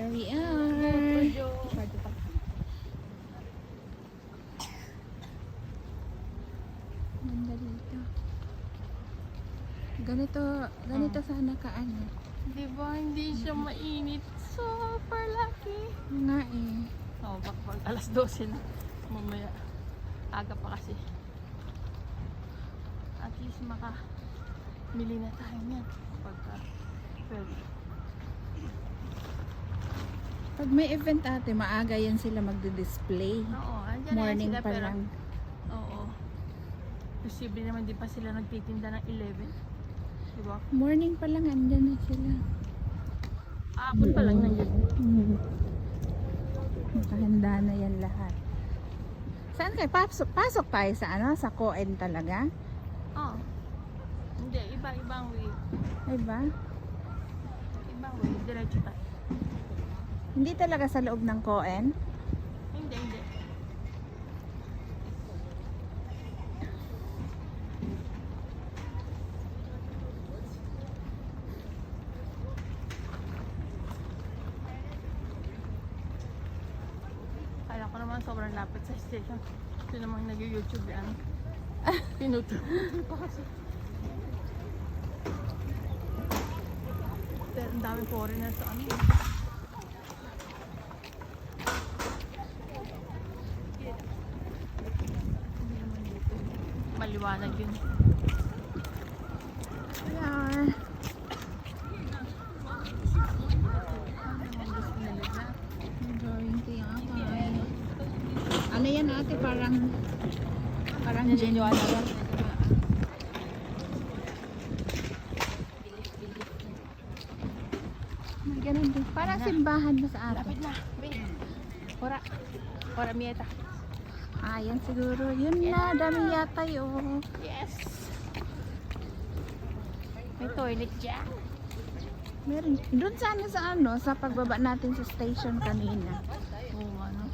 Here we are. Ganda dito. Ganito sana ka ano. Diba, hindi siya mainit. Super lucky. Nga eh. Oh, pag alas 12 na. Mamaya. Aga pa kasi. At least mili na tayo niyan. Pagka 12. Pag may event ate, maaga yan sila magdi-display. Oo, andyan Morning na yan sila, pa pero, lang. oo. Posible naman di pa sila nagtitinda ng 11. Diba? Morning pa lang andyan na sila. Aapon pa lang nandiyan. Nakahanda na yan lahat. Saan kayo? Pasok tayo sa ano? Sa Coen talaga? Oh. Hindi, ibang way. Ay ba? Ibang way, diretso tayo. Hindi talaga sa loob ng Coen? Hindi. Kala ko naman sobrang lapit sa station. Ito namang nag-YouTube yan. Pinuto. Pero ang dami foreigner sa ano. Hindi naman dito. Maliwanag yun. Ayan. Drawing tiyatay. Ano yan ate? Parang genuine yan. May ganun din. Parang simbahan ba sa ate? Lapit na. Ora mieta. Ah, yan siguro. Yun na. Dami yata yun. Yes. May toilet dyan. Meron. Doon sana sa ano, sa pagbaba natin sa station kanina. Oo, ano.